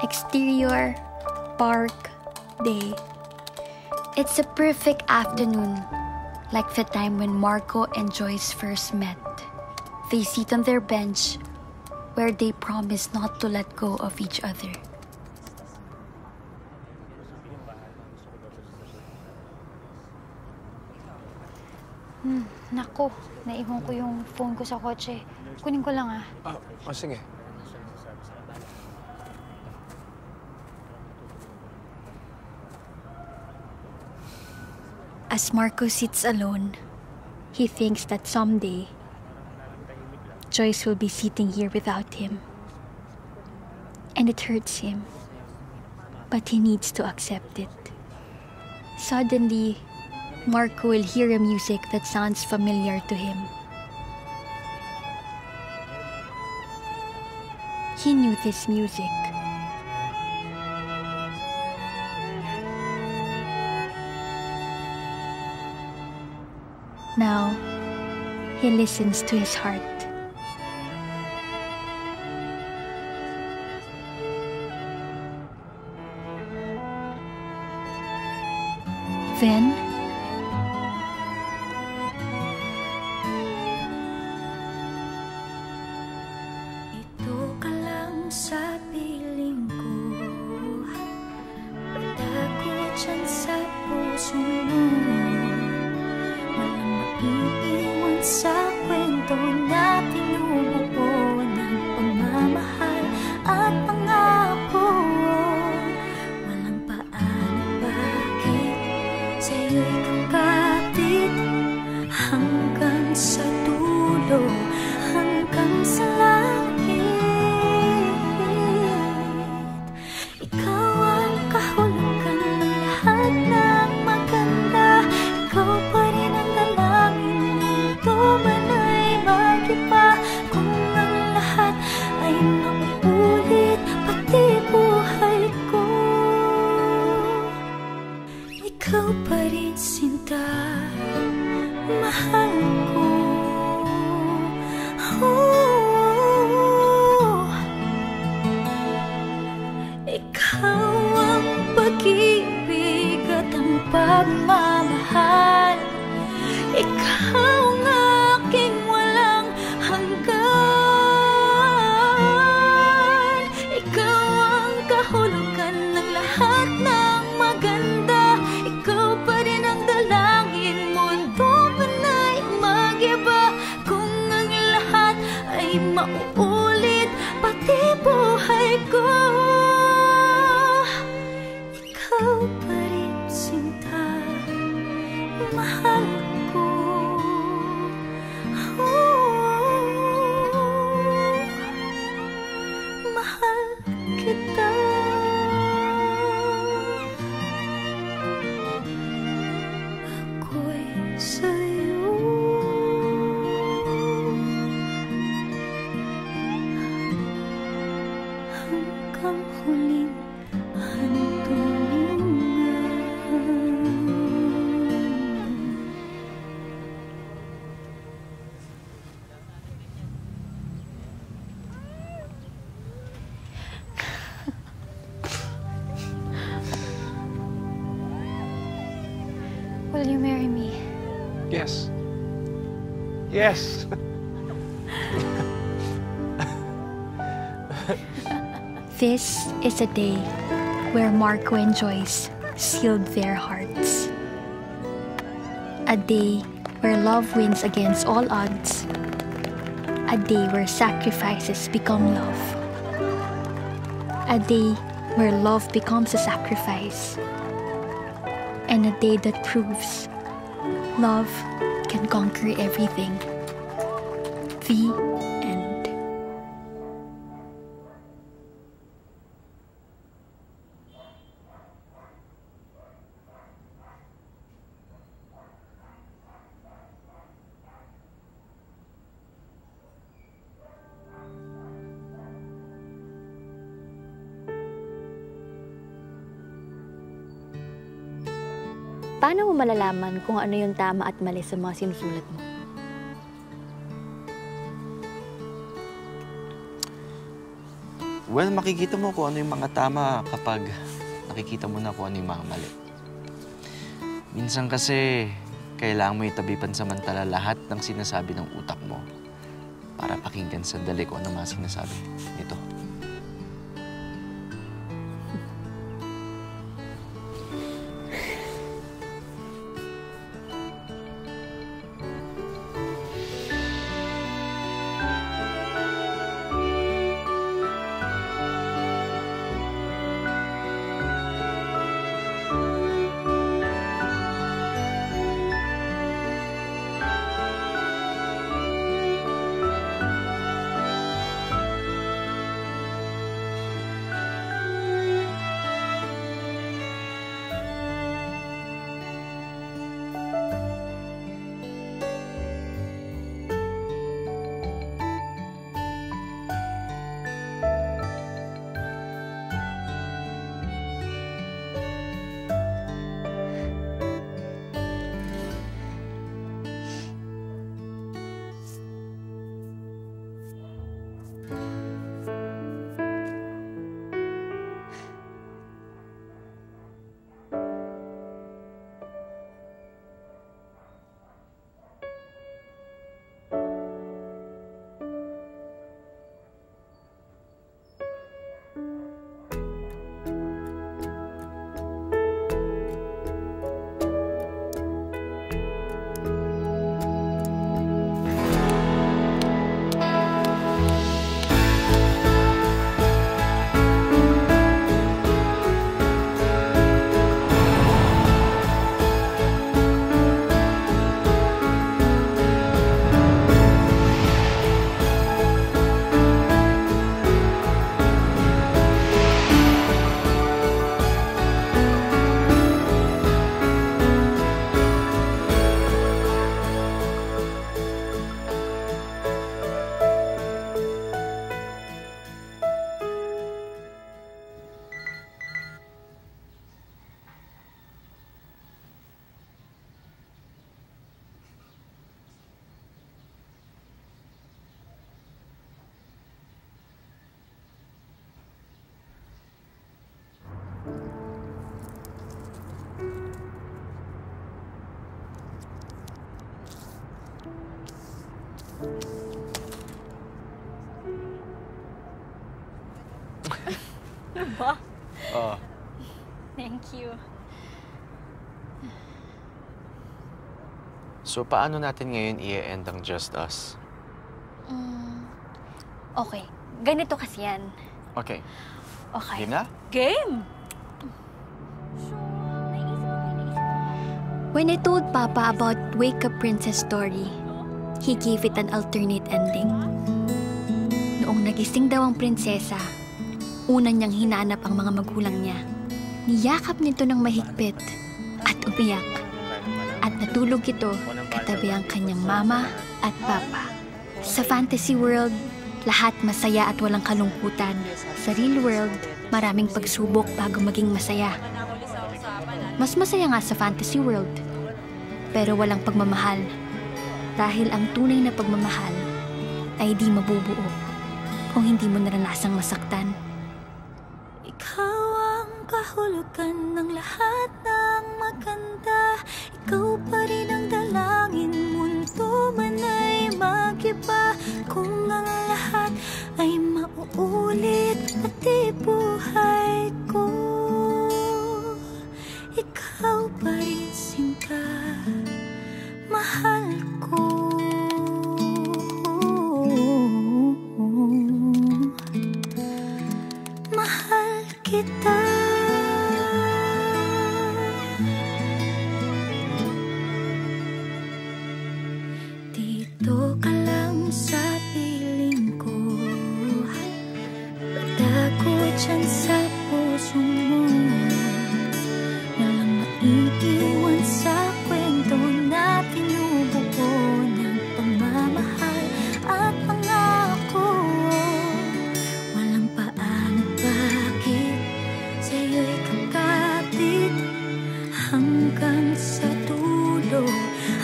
Exterior, park, day. It's a perfect afternoon, like the time when Marco and Joyce first met. They sit on their bench, where they promise not to let go of each other. Nako, naiwan ko yung phone ko sa kotse. Kunin ko lang Sige. As Marco sits alone, he thinks that someday, Joyce will be sitting here without him. And it hurts him, but he needs to accept it. Suddenly, Marco will hear a music that sounds familiar to him. He knew this music. Now, he listens to his heart. Then, ito ka lang sa piling ko, pagdago dyan sa puso mo. Walang maiiwan sa kwento na tinubuo ng pagmamahal at pangako. Walang paano bakit sa'yo'y kakapit hanggang sa dulo, hanggang sa langit. Ikaw ang kahulugan ng lahat ng maganda. Ikaw pa rin ang dalangin, mundo man ay mag-iba. Kung ang lahat ay mauulit, pati buhay ko, ikaw pa rin sinta, mahal ko. Ikaw ang pag-ibig at ang pagmamahal. Ikaw ang aking walang hanggan. Ikaw ang kahulugan ng lahat ng maganda. Ikaw pa rin ang dalangin, mundo man ay mag-iba. Kung ang lahat ay mauulit, pati buhay ko, ikaw pa rin sinta, mahal ko. Mahal kita. Ako'y sa'yo. Hanggang huling hantungan. Will you marry me? Yes. Yes. this is a day where Marco and Joyce sealed their hearts. A day where love wins against all odds. A day where sacrifices become love. A day where love becomes a sacrifice. And a day that proves love can conquer everything. The end. Paano mo malalaman kung ano yung tama at mali sa mga sinusulat mo? Well, makikita mo kung ano yung mga tama kapag nakikita mo na kung ano yung mga mali. Minsan kasi, kailangan mo itabi pansamantala lahat ng sinasabi ng utak mo para pakinggan sandali kung ano mga sinasabi nito. Ba? Oo. Thank you. So, paano natin ngayon i-end ang Just Us? Okay. Ganito kasi yan. Okay. Okay. Game na? Game! When I told Papa about Wake Up Princess story, he gave it an alternate ending. Noong nagising daw ang prinsesa, una niyang hinanap ang mga magulang niya. Niyakap nito ng mahigpit at umiyak. At natulog ito katabi ang kanyang mama at papa. Sa fantasy world, lahat masaya at walang kalungkutan. Sa real world, maraming pagsubok bago maging masaya. Mas masaya nga sa fantasy world, pero walang pagmamahal. Dahil ang tunay na pagmamahal ay di mabubuo kung hindi mo naranasang masaktan. Ikaw ang kahulugan ng lahat ng maganda. Ikaw pa rin ang dalangin, mundo man ay mag-iba. Kung ang lahat ay mauulit, pati buhay ko, ikaw pa rin sinta, mahal ko. Mahal kita. Dito ka lang sa piling ko, patago dyan sa puso mo. Walang maiiwan sa kwento na tinubuo ng pagmamahal at pangako. Walang paano bakit sa'yo'y kakapit hanggang sa dulo,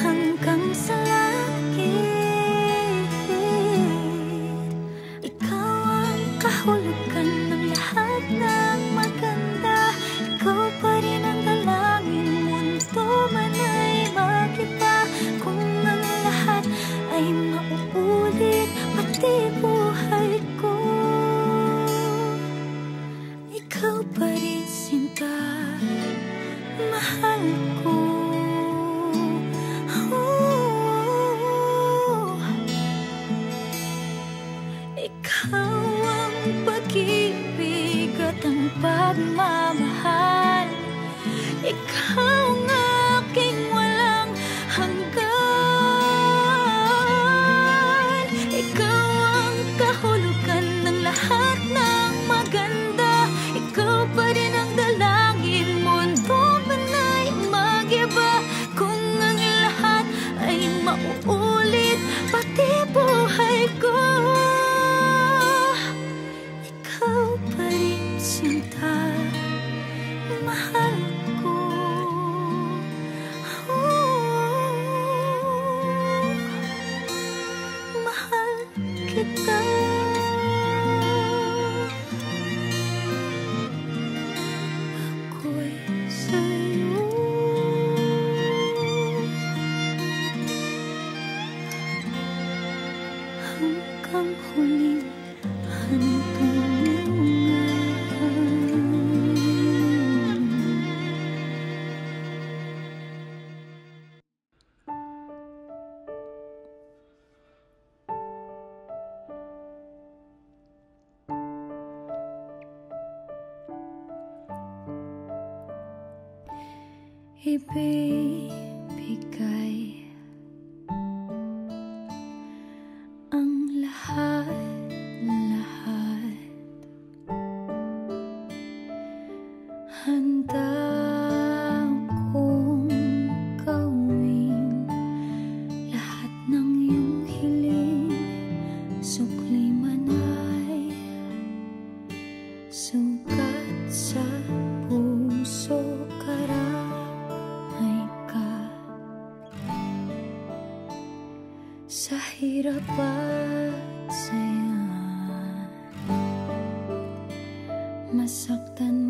hanggang sa langit. Ikaw ang pag-ibig at ang pagmamahal. Ikaw ang aking walang hanggan. Ikaw ang kahulugan ng lahat ng maganda. Ikaw pa rin ang dalangin, mundo man ay mag-iba. Kung ang lahat ay mauulit, pati buhay ko, ikaw pa rin sinta, mahal ko. Mahal kita. Ako'y sa'yo. Hanggang huling hantungan. Ibibigay ang lahat-lahat. Handa kong gawin lahat ng iyong hiling. Sukli man ay sugat sa puso, karamay ka. Sa hirap at saya, masaktan